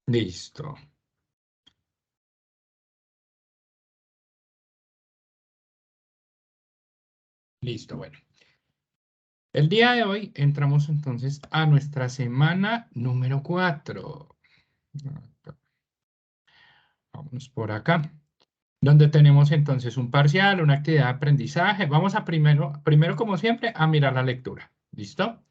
Listo. Listo, bueno. El día de hoy entramos entonces a nuestra semana número 4. Vámonos por acá, donde tenemos entonces un parcial, una actividad de aprendizaje. Vamos a primero como siempre, a mirar la lectura. ¿Listo?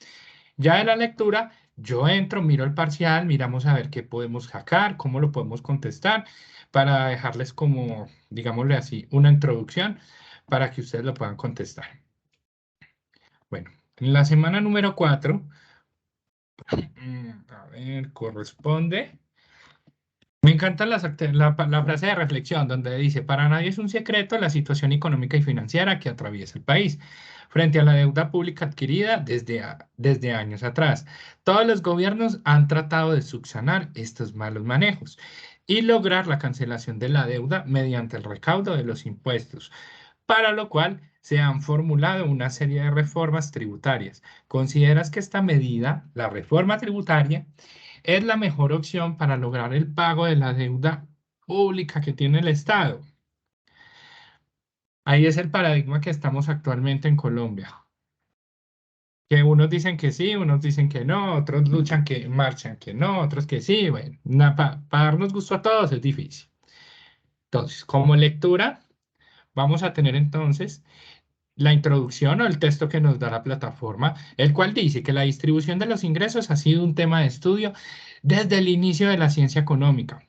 Ya de la lectura, yo entro, miro el parcial, miramos a ver qué podemos sacar, cómo lo podemos contestar, para dejarles como, digámosle así, una introducción para que ustedes lo puedan contestar. Bueno, en la semana número 4, a ver, corresponde. Me encanta la frase de reflexión donde dice, para nadie es un secreto la situación económica y financiera que atraviesa el país frente a la deuda pública adquirida desde años atrás. Todos los gobiernos han tratado de subsanar estos malos manejos y lograr la cancelación de la deuda mediante el recaudo de los impuestos, para lo cual se han formulado una serie de reformas tributarias. ¿Consideras que esta medida, la reforma tributaria, es la mejor opción para lograr el pago de la deuda pública que tiene el Estado? Ahí es el paradigma que estamos actualmente en Colombia. Que unos dicen que sí, unos dicen que no, otros luchan que marchan que no, otros que sí. Bueno, para darnos gusto a todos es difícil. Entonces, como lectura, vamos a tener entonces la introducción o el texto que nos da la plataforma, el cual dice que la distribución de los ingresos ha sido un tema de estudio desde el inicio de la ciencia económica.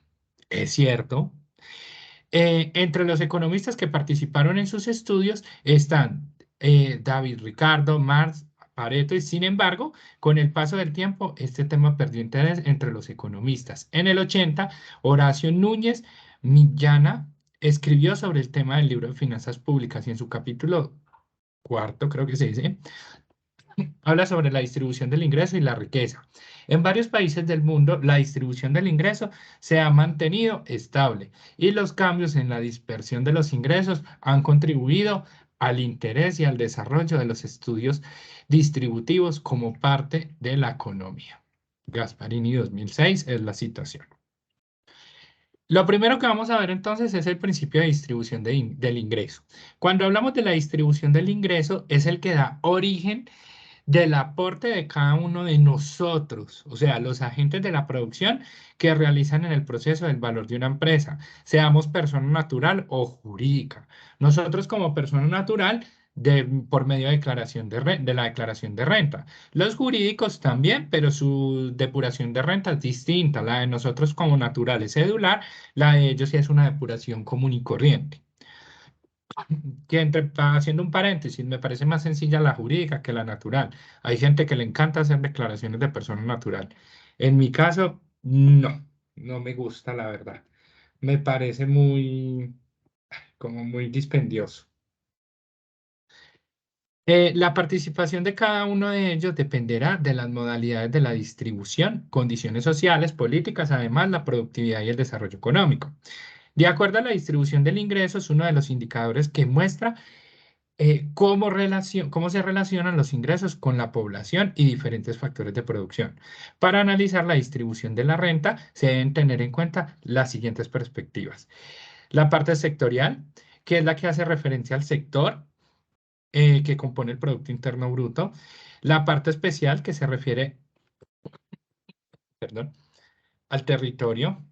Es cierto. Entre los economistas que participaron en sus estudios están David Ricardo, Marx, Pareto, y sin embargo, con el paso del tiempo, este tema perdió interés entre los economistas. En el 80, Horacio Núñez Millana escribió sobre el tema del libro de finanzas públicas y en su capítulo cuarto, creo que se dice, habla sobre la distribución del ingreso y la riqueza. En varios países del mundo, la distribución del ingreso se ha mantenido estable y los cambios en la dispersión de los ingresos han contribuido al interés y al desarrollo de los estudios distributivos como parte de la economía. Gasparini 2006 es la citación. Lo primero que vamos a ver entonces es el principio de distribución del ingreso. Cuando hablamos de la distribución del ingreso, es el que da origen del aporte de cada uno de nosotros, o sea, los agentes de la producción que realizan en el proceso del valor de una empresa, seamos persona natural o jurídica. Nosotros como persona natural, por medio de de la declaración de renta. Los jurídicos también, pero su depuración de renta es distinta. La de nosotros como naturales cedular, la de ellos sí es una depuración común y corriente. Haciendo un paréntesis, me parece más sencilla la jurídica que la natural. Hay gente que le encanta hacer declaraciones de persona natural. En mi caso, no me gusta, la verdad. Me parece como muy dispendioso. La participación de cada uno de ellos dependerá de las modalidades de la distribución, condiciones sociales, políticas, además la productividad y el desarrollo económico. De acuerdo a la distribución del ingreso, es uno de los indicadores que muestra cómo se relacionan los ingresos con la población y diferentes factores de producción. Para analizar la distribución de la renta, se deben tener en cuenta las siguientes perspectivas. La parte sectorial, que es la que hace referencia al sector que compone el Producto Interno Bruto. La parte especial, que se refiere, perdón, al territorio.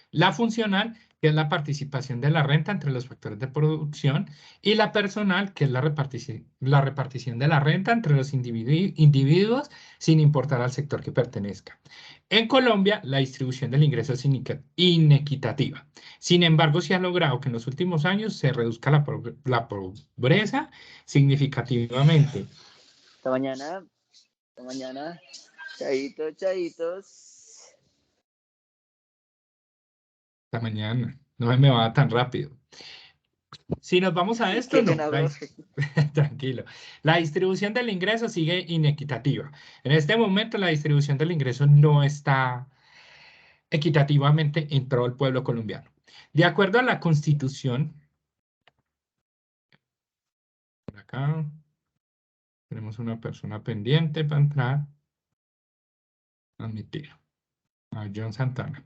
La funcional, que es la participación de la renta entre los factores de producción, y la personal, que es la repartición de la renta entre los individuos sin importar al sector que pertenezca. En Colombia, la distribución del ingreso es inequitativa. Sin embargo, se ha logrado que en los últimos años se reduzca la pobreza significativamente. Hasta mañana. Hasta mañana. Chaitos, chaitos. Esta mañana, no me va tan rápido. Si nos vamos a esto, Qué no. pena, profe. Tranquilo. La distribución del ingreso sigue inequitativa. En este momento la distribución del ingreso no está equitativamente en todo el pueblo colombiano. De acuerdo a la Constitución, por acá tenemos una persona pendiente para entrar. Admitir. a John Santana.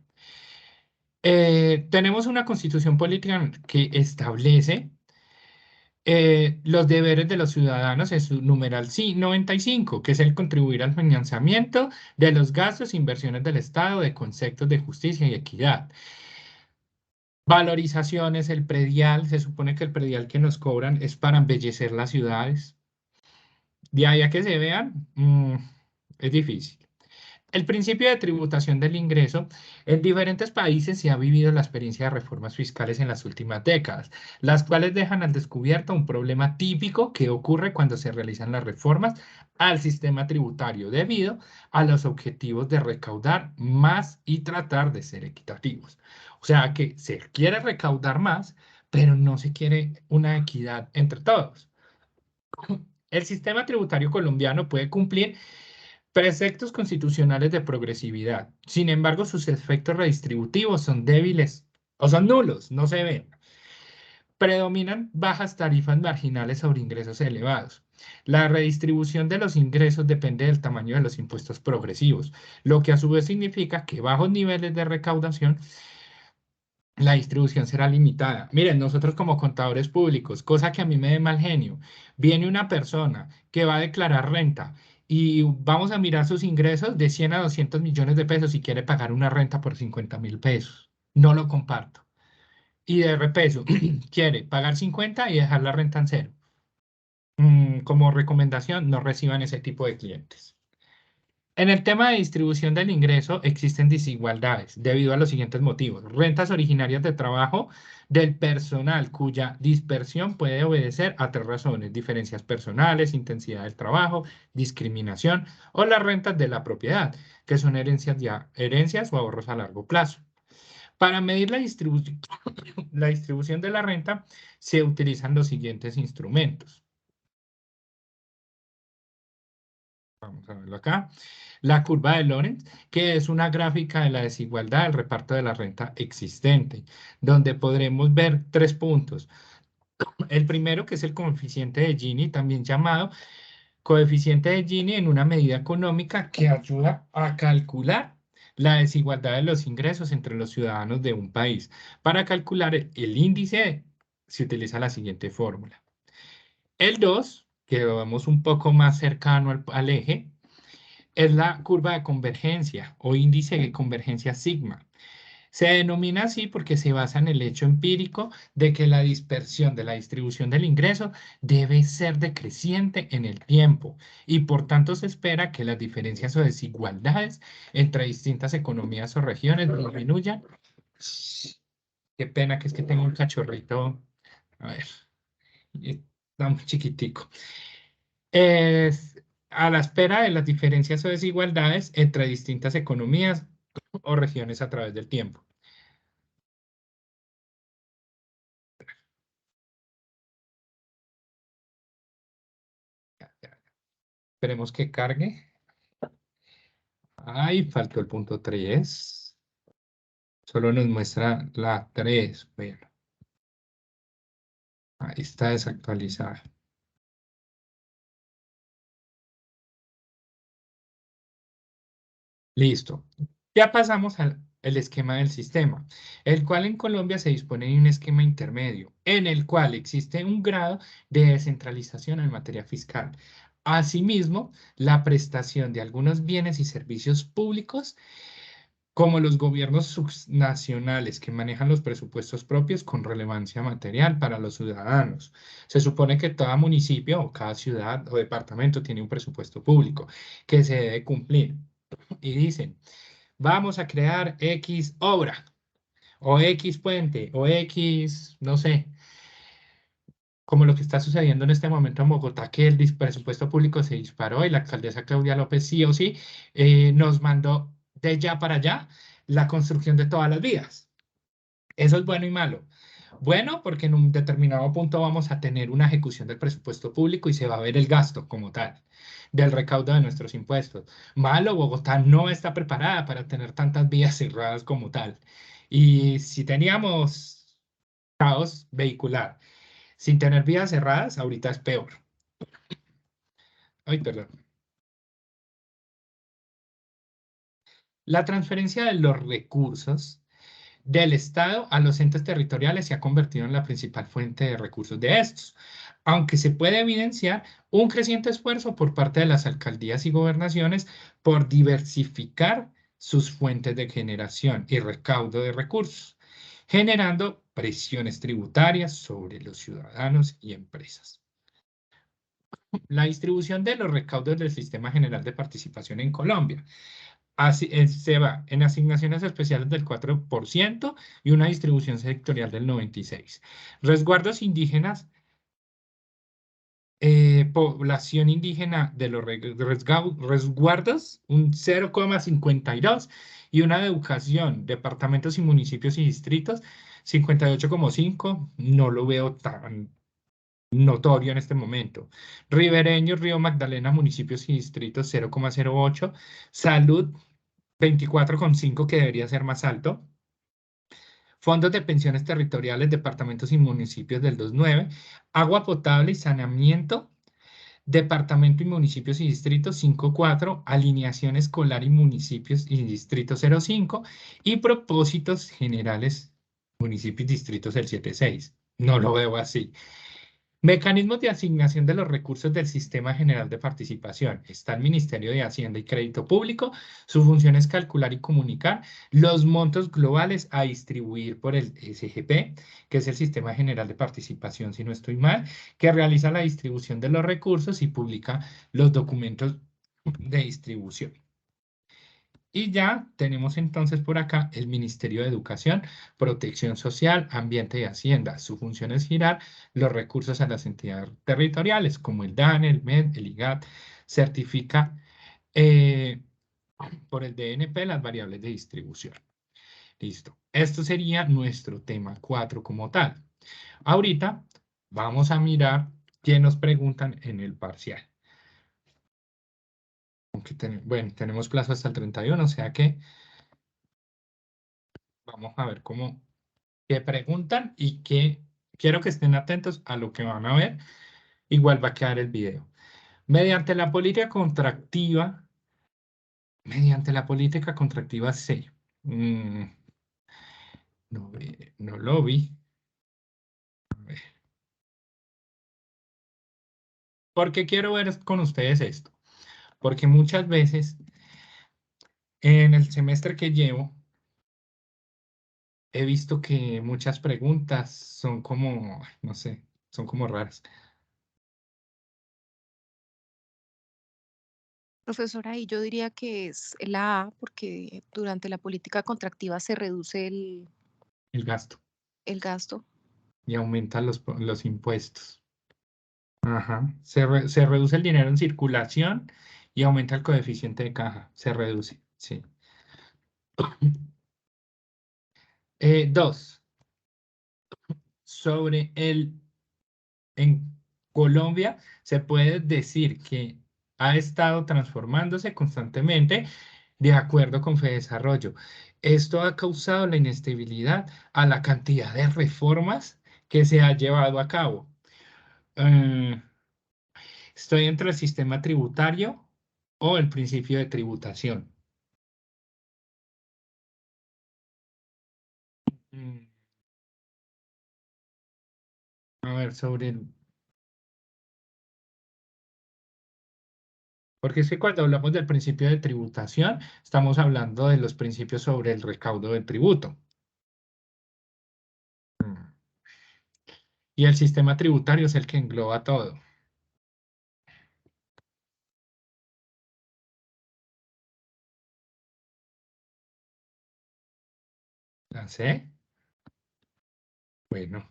Tenemos una constitución política que establece los deberes de los ciudadanos en su numeral sí, 95, que es el contribuir al financiamiento de los gastos e inversiones del Estado de conceptos de justicia y equidad. Valorizaciones, el predial, se supone que el predial que nos cobran es para embellecer las ciudades. De ahí a que se vean, es difícil. El principio de tributación del ingreso. En diferentes países se ha vivido la experiencia de reformas fiscales en las últimas décadas, las cuales dejan al descubierto un problema típico que ocurre cuando se realizan las reformas al sistema tributario debido a los objetivos de recaudar más y tratar de ser equitativos. O sea que se quiere recaudar más, pero no se quiere una equidad entre todos. El sistema tributario colombiano puede cumplir preceptos constitucionales de progresividad. Sin embargo, sus efectos redistributivos son débiles o son nulos, no se ven. Predominan bajas tarifas marginales sobre ingresos elevados. La redistribución de los ingresos depende del tamaño de los impuestos progresivos, lo que a su vez significa que bajos niveles de recaudación la distribución será limitada. Miren, nosotros como contadores públicos, cosa que a mí me dé mal genio, viene una persona que va a declarar renta y vamos a mirar sus ingresos de 100 a 200 millones de pesos y quiere pagar una renta por 50.000 pesos. No lo comparto. Y de repeso, quiere pagar 50 y dejar la renta en cero. Como recomendación, no reciban ese tipo de clientes. En el tema de distribución del ingreso existen desigualdades debido a los siguientes motivos. Rentas originarias de trabajo del personal cuya dispersión puede obedecer a tres razones: diferencias personales, intensidad del trabajo, discriminación o las rentas de la propiedad, que son herencias o ahorros a largo plazo. Para medir la distribución de la renta se utilizan los siguientes instrumentos. Vamos a verlo acá. La curva de Lorenz, que es una gráfica de la desigualdad del reparto de la renta existente, donde podremos ver tres puntos. El primero, que es el coeficiente de Gini, también llamado coeficiente de Gini, en una medida económica que ayuda a calcular la desigualdad de los ingresos entre los ciudadanos de un país. Para calcular el índice se utiliza la siguiente fórmula. El 2, que lo vemos un poco más cercano al eje, es la curva de convergencia o índice de convergencia sigma. Se denomina así porque se basa en el hecho empírico de que la dispersión de la distribución del ingreso debe ser decreciente en el tiempo y por tanto se espera que las diferencias o desigualdades entre distintas economías o regiones disminuyan. Qué pena que es que tengo un cachorrito. A ver, está muy chiquitico. Es a la espera de las diferencias o desigualdades entre distintas economías o regiones a través del tiempo. Ya, ya. Esperemos que cargue. Ay, faltó el punto 3. Solo nos muestra la 3. Bueno, ahí está desactualizada. Listo. Ya pasamos al el esquema del sistema, el cual en Colombia se dispone de un esquema intermedio, en el cual existe un grado de descentralización en materia fiscal. Asimismo, la prestación de algunos bienes y servicios públicos, como los gobiernos subnacionales que manejan los presupuestos propios con relevancia material para los ciudadanos. Se supone que cada municipio o cada ciudad o departamento tiene un presupuesto público que se debe cumplir. Y dicen, vamos a crear X obra, o X puente, o X, no sé, como lo que está sucediendo en este momento en Bogotá, que el presupuesto público se disparó y la alcaldesa Claudia López sí o sí nos mandó de ya para allá la construcción de todas las vías. Eso es bueno y malo. Bueno, porque en un determinado punto vamos a tener una ejecución del presupuesto público y se va a ver el gasto como tal del recaudo de nuestros impuestos. Malo, Bogotá no está preparada para tener tantas vías cerradas como tal. Y si teníamos caos vehicular sin tener vías cerradas, ahorita es peor. Ay, perdón. La transferencia de los recursos del Estado a los entes territoriales se ha convertido en la principal fuente de recursos de estos, aunque se puede evidenciar un creciente esfuerzo por parte de las alcaldías y gobernaciones por diversificar sus fuentes de generación y recaudo de recursos, generando presiones tributarias sobre los ciudadanos y empresas. La distribución de los recaudos del Sistema General de Participación en Colombia. Se va en asignaciones especiales del 4% y una distribución sectorial del 96%. Resguardos indígenas, población indígena de los resguardos, un 0,52%, y una de educación, departamentos y municipios y distritos, 58,5%. No lo veo tan notorio en este momento. Ribereños, Río Magdalena, municipios y distritos, 0,08%. Salud, 24,5, que debería ser más alto. Fondos de pensiones territoriales, departamentos y municipios del 2,9. Agua potable y saneamiento, departamento y municipios y distritos, 5,4. Alineación escolar y municipios y distritos, 0,5. Y propósitos generales, municipios y distritos, el 7,6. No lo veo así. Mecanismos de asignación de los recursos del Sistema General de Participación. Está el Ministerio de Hacienda y Crédito Público. Su función es calcular y comunicar los montos globales a distribuir por el SGP, que es el Sistema General de Participación, si no estoy mal, que realiza la distribución de los recursos y publica los documentos de distribución. Y ya tenemos entonces por acá el Ministerio de Educación, Protección Social, Ambiente y Hacienda. Su función es girar los recursos a las entidades territoriales, como el DANE, el MED, el IGAT. Certifica eh, por el DNP las variables de distribución. Listo. Esto sería nuestro tema 4 como tal. Ahorita vamos a mirar qué nos preguntan en el parcial. Bueno, tenemos plazo hasta el 31, o sea que vamos a ver cómo que preguntan y que quiero que estén atentos a lo que van a ver. Igual va a quedar el video. Mediante la política contractiva C. No, no lo vi. A ver. ¿Por qué quiero ver con ustedes esto? Porque muchas veces en el semestre que llevo he visto que muchas preguntas son como, no sé, son como raras. Profesora, y yo diría que es la A, porque durante la política contractiva se reduce El gasto el gasto. y aumentan los impuestos. Ajá. Se reduce el dinero en circulación y aumenta el coeficiente de caja. Se reduce, sí. Dos, sobre en Colombia se puede decir que ha estado transformándose constantemente de acuerdo con Fedesarrollo. Esto ha causado la inestabilidad a la cantidad de reformas que se ha llevado a cabo. Eh, Estoy entre el sistema tributario o el principio de tributación. Mm, A ver, porque es que cuando hablamos del principio de tributación, estamos hablando de los principios sobre el recaudo del tributo. Mm. Y el sistema tributario es el que engloba todo. ¿La C? Bueno,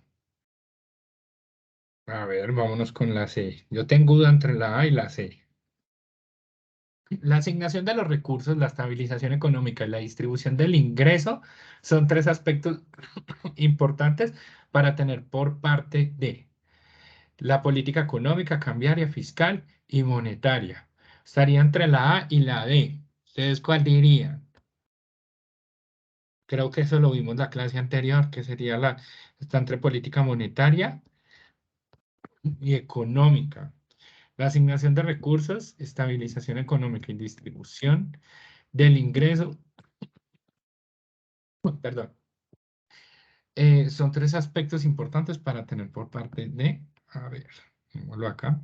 a ver, vámonos con la C. Yo tengo duda entre la A y la C. La asignación de los recursos, la estabilización económica y la distribución del ingreso son tres aspectos importantes para tener por parte de la política económica, cambiaria, fiscal y monetaria. Estaría entre la A y la D. ¿Ustedes cuál dirían? Creo que eso lo vimos en la clase anterior, que sería está entre política monetaria y económica. La asignación de recursos, estabilización económica y distribución del ingreso Perdón. Son tres aspectos importantes para tener por parte de, a ver, vuelvo acá.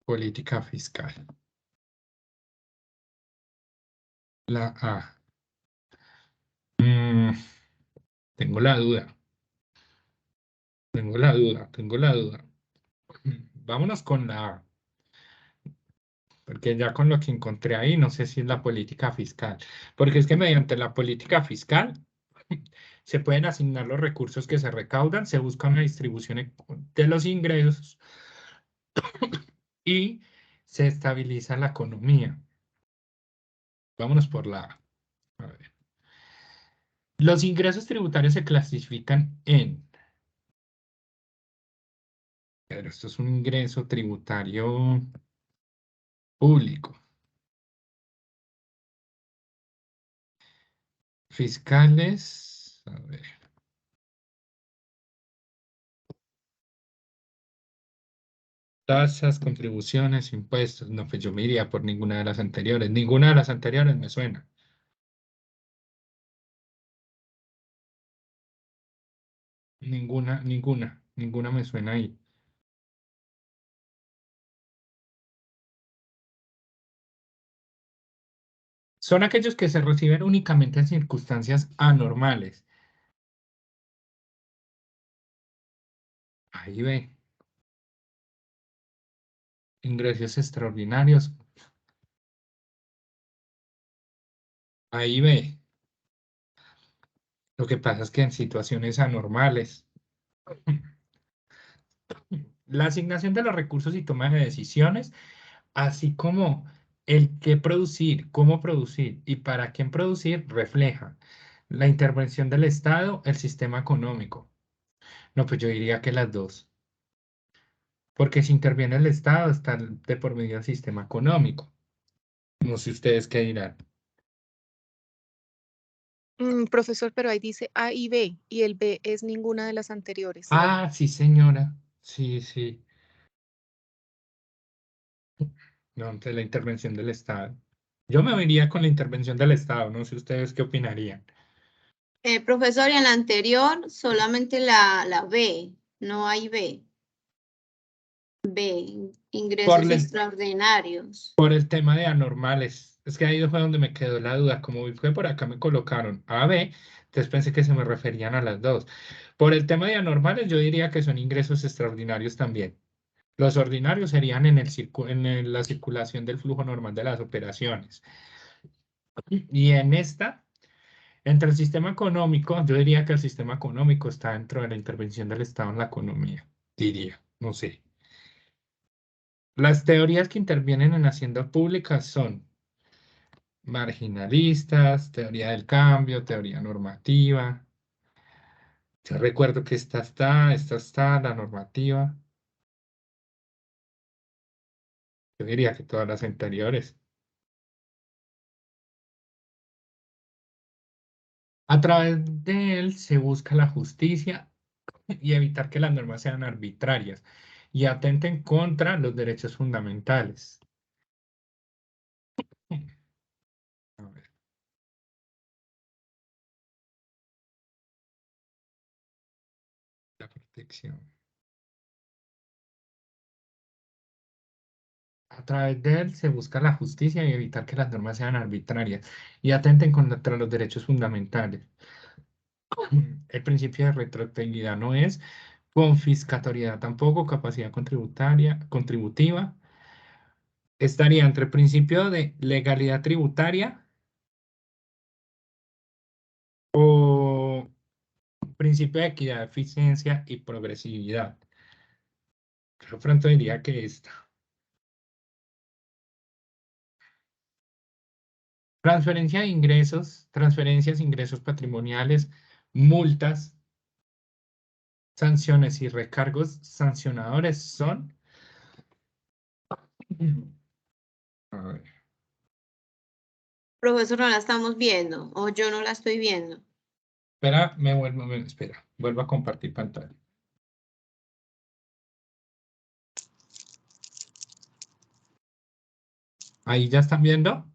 Política fiscal. La A. Mm, tengo la duda. Tengo la duda. Tengo la duda. Vámonos con la A. Porque ya con lo que encontré ahí, no sé si es la política fiscal. Porque es que mediante la política fiscal se pueden asignar los recursos que se recaudan, se busca una distribución de los ingresos y se estabiliza la economía. Vámonos por la A. A ver. Los ingresos tributarios se clasifican en, pero esto es un ingreso tributario público, fiscales, a ver, tasas, contribuciones, impuestos. No, pues yo me iría por ninguna de las anteriores. Ninguna de las anteriores me suena. Ninguna me suena ahí. Son aquellos que se reciben únicamente en circunstancias anormales. Ahí ve. Ingresos extraordinarios. Ahí ve. Lo que pasa es que en situaciones anormales, la asignación de los recursos y toma de decisiones, así como el qué producir, cómo producir y para quién producir, refleja la intervención del Estado, el sistema económico. No, pues yo diría que las dos. Porque si interviene el Estado, está de por medio del sistema económico. No sé ustedes qué dirán. Profesor, pero ahí dice A y B, y el B es ninguna de las anteriores. Ah, sí, señora. Sí, sí. No, ante la intervención del Estado. Yo me iría con la intervención del Estado. No sé ustedes qué opinarían. Profesor, y en la anterior solamente la B, no hay B. B, Por ingresos el, extraordinarios. por el tema de anormales. Es que ahí fue donde me quedó la duda. Como fue por acá me colocaron A, B, entonces pensé que se me referían a las dos. Por el tema de anormales, yo diría que son ingresos extraordinarios también. Los ordinarios serían la circulación del flujo normal de las operaciones. Y en esta, entre el sistema económico, yo diría que el sistema económico está dentro de la intervención del Estado en la economía. Diría, no sé. Las teorías que intervienen en hacienda pública son marginalistas, teoría del cambio, teoría normativa. Yo recuerdo que esta está, la normativa. Yo diría que todas las anteriores. A través de él se busca la justicia y evitar que las normas sean arbitrarias y atenten contra los derechos fundamentales. A ver, la protección. A través de él se busca la justicia y evitar que las normas sean arbitrarias y atenten contra los derechos fundamentales. El principio de retroactividad no es confiscatoriedad tampoco, capacidad contributiva. Estaría entre el principio de legalidad tributaria o principio de equidad, eficiencia y progresividad. Yo pronto diría que esta. Transferencia de ingresos, transferencias, ingresos patrimoniales, multas, sanciones y recargos sancionadores son. A ver, Profesor, no la estamos viendo, o yo no la estoy viendo. espera, vuelvo a compartir pantalla. Ahí ya están viendo.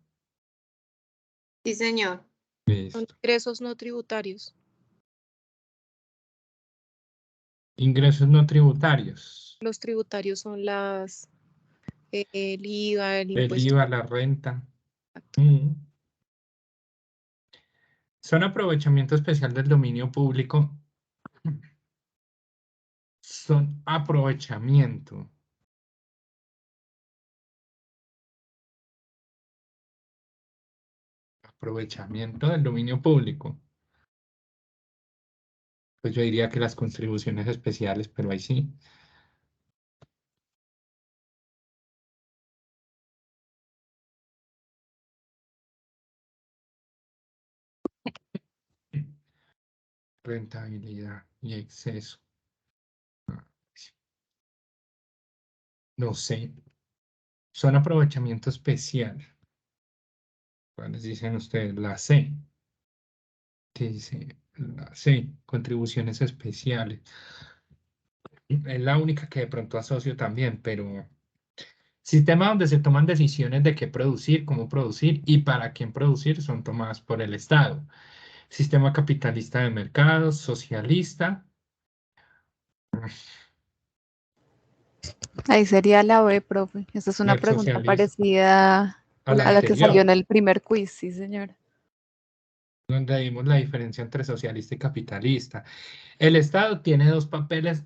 Sí, señor. Son Listo. ingresos no tributarios. Ingresos no tributarios. Los tributarios son el IVA, el El impuesto. IVA, la renta. Exacto. Mm. Son aprovechamiento especial del dominio público. Son aprovechamiento. Aprovechamiento del dominio público. Pues yo diría que las contribuciones especiales, pero ahí sí. Rentabilidad y exceso. No sé. Son aprovechamiento especial. ¿Cuáles dicen ustedes? La C. Dice la C. Contribuciones especiales. Es la única que de pronto asocio también, pero sistema donde se toman decisiones de qué producir, cómo producir y para quién producir son tomadas por el Estado. Sistema capitalista de mercado, socialista. Ahí sería la B, profe. Esa es una El pregunta socialista parecida a la a la que salió anterior, en el primer quiz, sí, señora. donde vimos la diferencia entre socialista y capitalista. El Estado tiene dos papeles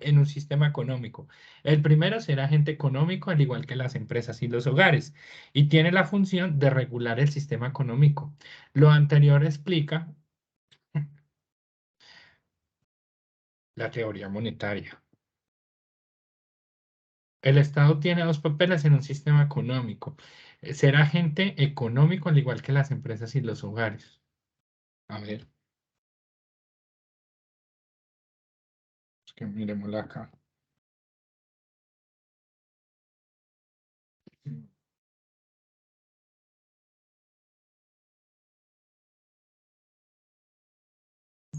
en un sistema económico. El primero será agente económico, al igual que las empresas y los hogares, y tiene la función de regular el sistema económico. Lo anterior explica la teoría monetaria. El Estado tiene dos papeles en un sistema económico. Ser agente económico, al igual que las empresas y los hogares. A ver, es que miremosla acá.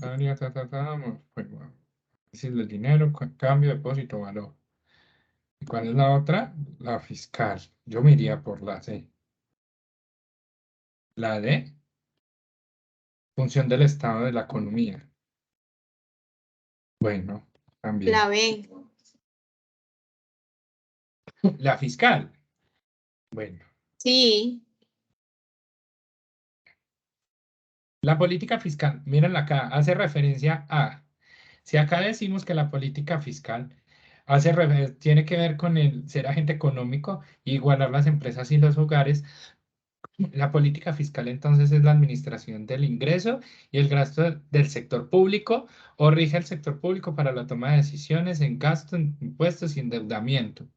Área, pues, bueno, es el dinero, cambio, depósito, valor. ¿Y cuál es la otra? La fiscal. Yo me iría por la C. La D, función del estado de la economía. Bueno, también. La B. La fiscal. Bueno, Sí. la política fiscal, mírenla acá, hace referencia a, si acá decimos que la política fiscal tiene que ver con el ser agente económico, igualar las empresas y los hogares. La política fiscal entonces es la administración del ingreso y el gasto del sector público o rige el sector público para la toma de decisiones en gasto, en impuestos y endeudamiento.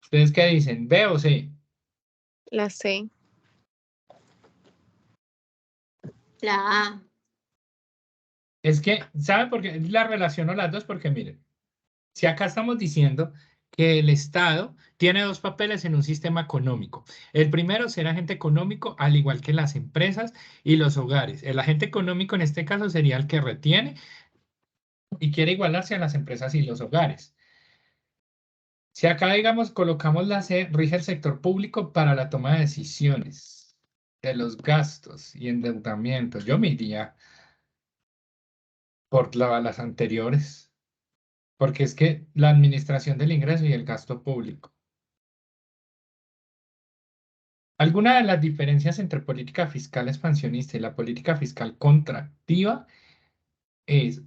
¿Ustedes qué dicen? ¿B o C? La C. La A. Es que, ¿saben por qué la relaciono las dos? Porque miren, si acá estamos diciendo que el Estado tiene dos papeles en un sistema económico. El primero, ser agente económico, al igual que las empresas y los hogares. El agente económico en este caso sería el que retiene y quiere igualarse a las empresas y los hogares. Si acá, digamos, colocamos la C, rige el sector público para la toma de decisiones de los gastos y endeudamiento. Yo me iría por las anteriores, porque es que la administración del ingreso y el gasto público. Alguna de las diferencias entre política fiscal expansionista y la política fiscal contractiva es,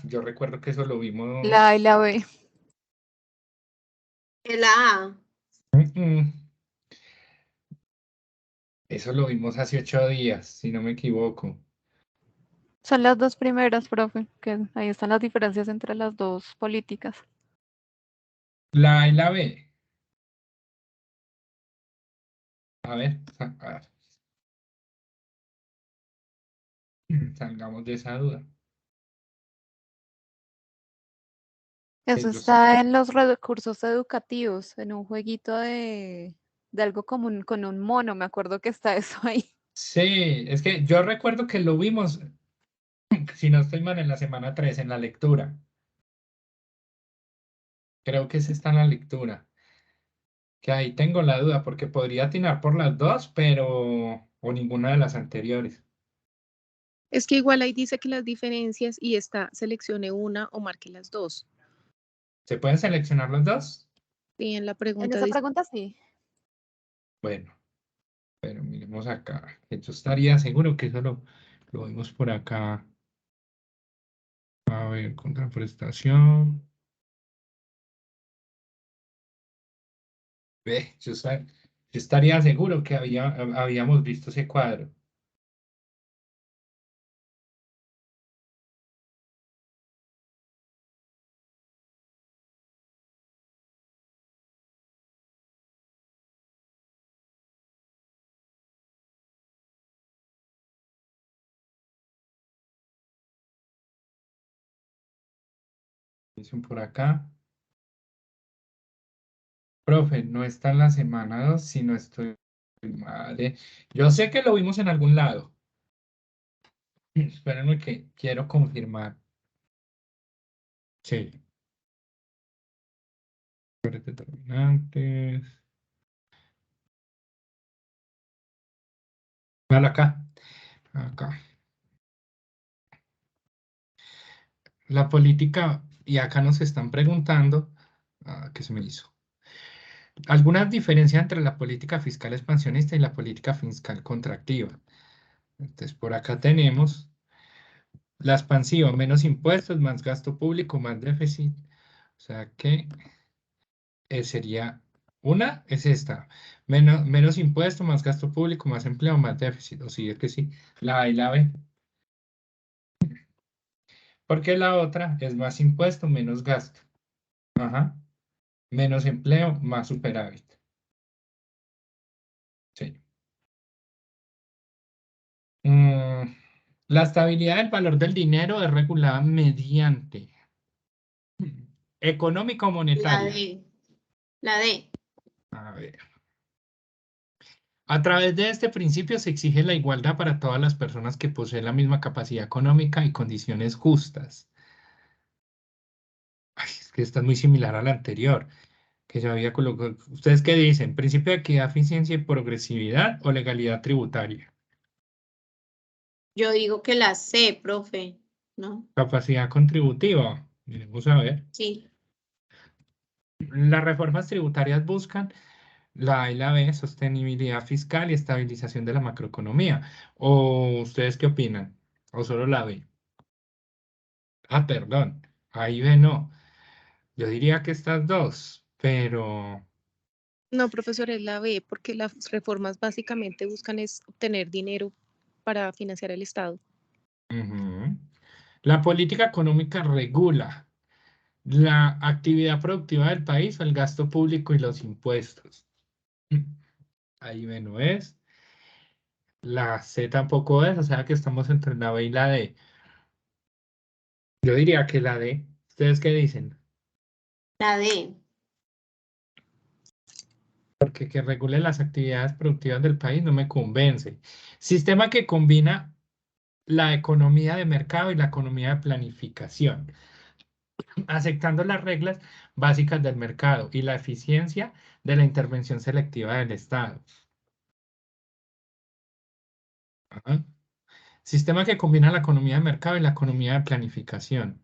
yo recuerdo que eso lo La A y vimos, la B. La A. mm, eso lo vimos hace 8 días, si no me equivoco. Son las dos primeras, profe, que ahí están las diferencias entre las dos políticas. La A y la B. A ver, salgamos de esa duda. Eso Ellos, está en los recursos educativos, en un jueguito de algo común con un mono, me acuerdo que está eso ahí. sí, es que yo recuerdo que lo vimos, si no estoy mal, en la semana 3 en la lectura. Creo que ese está en la lectura. Que ahí tengo la duda, porque podría atinar por las dos, pero... o ninguna de las anteriores. Es que igual ahí dice que las diferencias y está, seleccione una o marque las dos. ¿Se pueden seleccionar las dos? Y en la En pregunta esa dice, pregunta sí. Bueno, pero miremos acá. Yo estaría seguro que eso lo vimos por acá. A ver, contraprestación. Ve, yo estaría seguro que habíamos visto ese cuadro. Dicen por acá. Profe, no está en la semana 2, si no estoy mal. Yo sé que lo vimos en algún lado. Espérenme que quiero confirmar. Sí. Determinantes. Vale, acá. Acá. La política, y acá nos están preguntando, ¿qué se me hizo? Algunas diferencias entre la política fiscal expansionista y la política fiscal contractiva. Entonces, por acá tenemos la expansiva, menos impuestos, más gasto público, más déficit. O sea que sería una, es esta. Menos impuestos, más gasto público, más empleo, más déficit. O sí, es que sí, la A y la B. Porque la otra es más impuesto, menos gasto. Ajá. Menos empleo, más superávit. Sí. Mm, la estabilidad del valor del dinero es regulada mediante económica o La monetaria. D. La D. A ver. A través de este principio se exige la igualdad para todas las personas que poseen la misma capacidad económica y condiciones justas. Ay, es que esta es muy similar a la anterior, que yo había colocado. ¿Ustedes qué dicen? ¿Principio de equidad, eficiencia y progresividad o legalidad tributaria? Yo digo que la C, profe. ¿No? Capacidad contributiva. Vamos a ver. Sí. Las reformas tributarias buscan la A y la B, sostenibilidad fiscal y estabilización de la macroeconomía. ¿O ustedes qué opinan? ¿O solo la B? Ah, perdón. Ahí B no. Yo diría que estas dos, pero no, profesor, es la B, porque las reformas básicamente buscan es obtener dinero para financiar el Estado. ujú. La política económica regula la actividad productiva del país o el gasto público y los impuestos. Ahí B no es. La C tampoco es, o sea que estamos entre la B y la D. Yo diría que la D. ¿Ustedes qué dicen? La D. Porque que regule las actividades productivas del país no me convence. Sistema que combina la economía de mercado y la economía de planificación, aceptando las reglas básicas del mercado y la eficiencia de la intervención selectiva del Estado. Ajá. Sistema que combina la economía de mercado y la economía de planificación.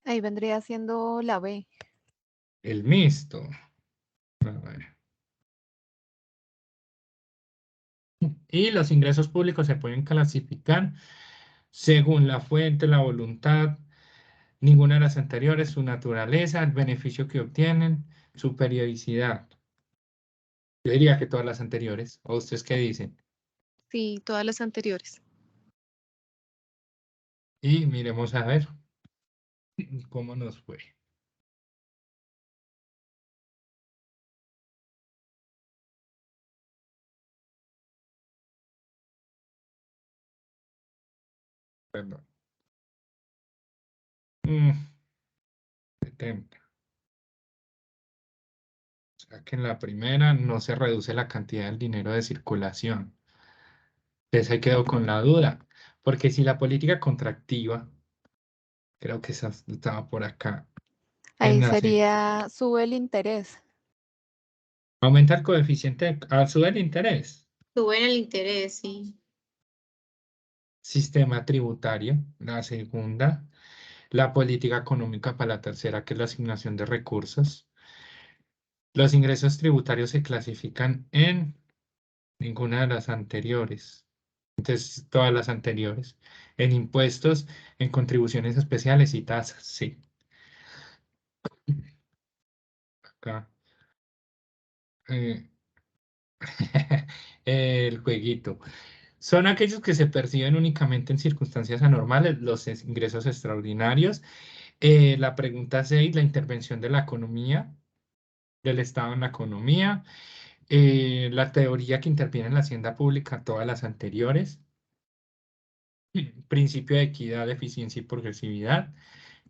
Ahí vendría siendo la B. El mixto. A ver. Y los ingresos públicos se pueden clasificar según la fuente, la voluntad, ninguna de las anteriores, su naturaleza, el beneficio que obtienen, su periodicidad. Yo diría que todas las anteriores. ¿O ustedes qué dicen? Sí, todas las anteriores. Y miremos a ver cómo nos fue. Perdón. 70. O sea que en la primera no se reduce la cantidad del dinero de circulación. Entonces ahí quedo con la duda. Porque si la política contractiva, creo que esa estaba por acá. ¿Quién Ahí nace? sería, sube el interés. Aumenta el coeficiente, sube el interés. Suben el interés, sí. Sistema tributario, la segunda. La política económica para la tercera, que es la asignación de recursos. Los ingresos tributarios se clasifican en ninguna de las anteriores. Entonces, todas las anteriores. En impuestos, en contribuciones especiales y tasas, sí. Acá. eh, el jueguito. Son aquellos que se perciben únicamente en circunstancias anormales, los ingresos extraordinarios. La pregunta 6, la intervención de la economía, del Estado en la economía. La teoría que interviene en la hacienda pública, todas las anteriores. Principio de equidad, eficiencia y progresividad,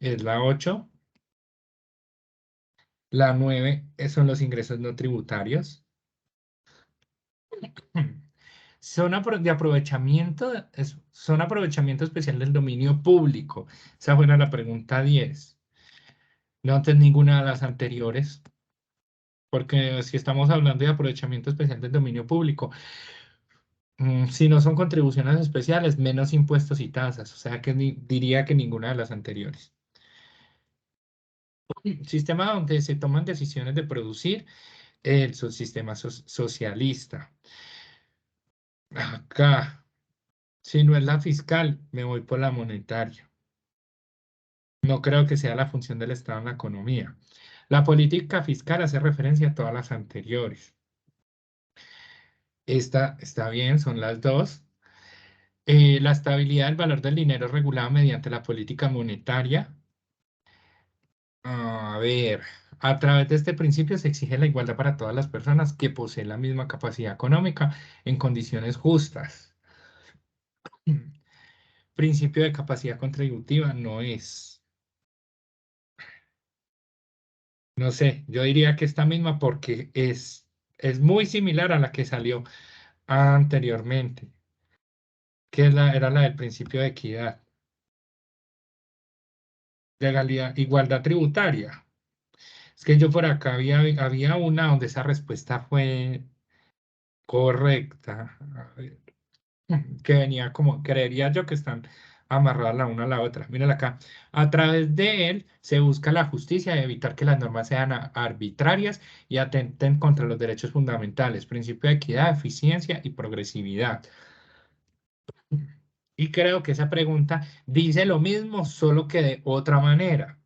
es la 8. La 9 son los ingresos no tributarios. Zona de aprovechamiento, son aprovechamiento especial del dominio público. Esa fue la pregunta 10. No antes ninguna de las anteriores, porque si estamos hablando de aprovechamiento especial del dominio público, si no son contribuciones especiales, menos impuestos y tasas, o sea que diría que ninguna de las anteriores. Sistema donde se toman decisiones de producir, el sistema socialista. Acá, si no es la fiscal, me voy por la monetaria. No creo que sea la función del Estado en la economía. La política fiscal hace referencia a todas las anteriores. Esta está bien, son las dos. La estabilidad del valor del dinero es regulada mediante la política monetaria. A ver, a través de este principio se exige la igualdad para todas las personas que poseen la misma capacidad económica en condiciones justas. Principio de capacidad contributiva no es. No sé, yo diría que esta misma porque es muy similar a la que salió anteriormente, que era la del principio de equidad, legalidad, igualdad tributaria. Es que yo por acá había una donde esa respuesta fue correcta. A ver, que venía como, creería yo que están amarradas la una a la otra. Mírala acá. A través de él se busca la justicia y evitar que las normas sean arbitrarias y atenten contra los derechos fundamentales, principio de equidad, eficiencia y progresividad. Y creo que esa pregunta dice lo mismo, solo que de otra manera.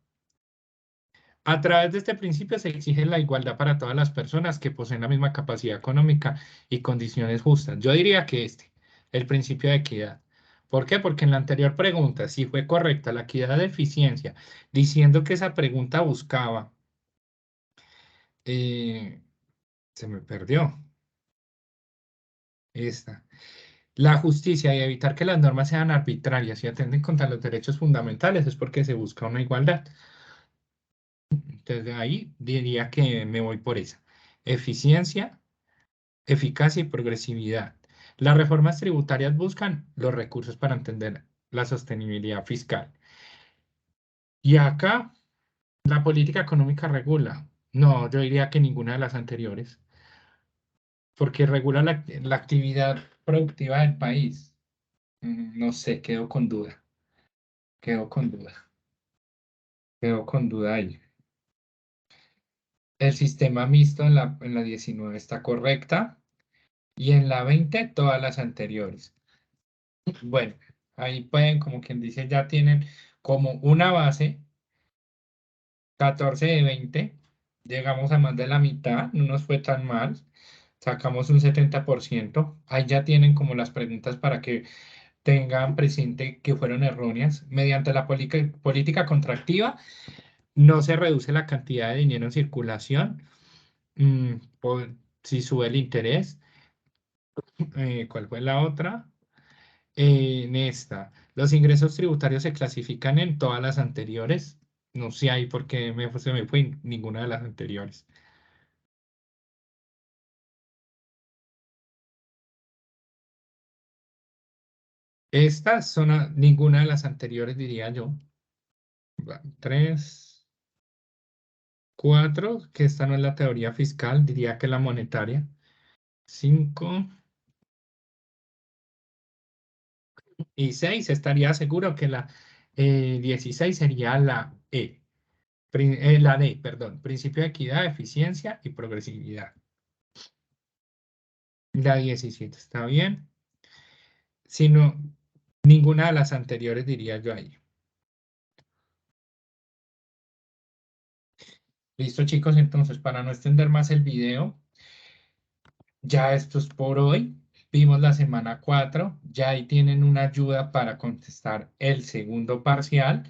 A través de este principio se exige la igualdad para todas las personas que poseen la misma capacidad económica y condiciones justas. Yo diría que el principio de equidad. ¿Por qué? Porque en la anterior pregunta, si fue correcta la equidad de eficiencia, diciendo que esa pregunta buscaba, eh, se me perdió esta, la justicia y evitar que las normas sean arbitrarias y atenten contra los derechos fundamentales, es porque se busca una igualdad. Entonces de ahí diría que me voy por esa. Eficiencia, eficacia y progresividad. Las reformas tributarias buscan los recursos para entender la sostenibilidad fiscal. Y acá, la política económica regula. No, yo diría que ninguna de las anteriores, porque regula la actividad productiva del país. No sé, quedo con duda, quedo con duda ahí. El sistema mixto en la 19 está correcta y en la 20 todas las anteriores. Bueno, ahí pueden, como quien dice, ya tienen como una base, 14 de 20, llegamos a más de la mitad, no nos fue tan mal, sacamos un 70%, ahí ya tienen como las preguntas para que tengan presente que fueron erróneas. Mediante la política contractiva no se reduce la cantidad de dinero en circulación, mm, si sube el interés. ¿Cuál fue la otra? En esta, los ingresos tributarios se clasifican en todas las anteriores. No sé ahí porque se me fue ninguna de las anteriores. Estas son ninguna de las anteriores, diría yo. Tres. 4, que esta no es la teoría fiscal, diría que la monetaria. 5 y 6, estaría seguro que la 16 sería la E. La D, perdón, principio de equidad, eficiencia y progresividad. La 17 está bien. Si no, ninguna de las anteriores diría yo ahí. Listo, chicos, entonces para no extender más el video, ya esto es por hoy. Vimos la semana 4, ya ahí tienen una ayuda para contestar el segundo parcial.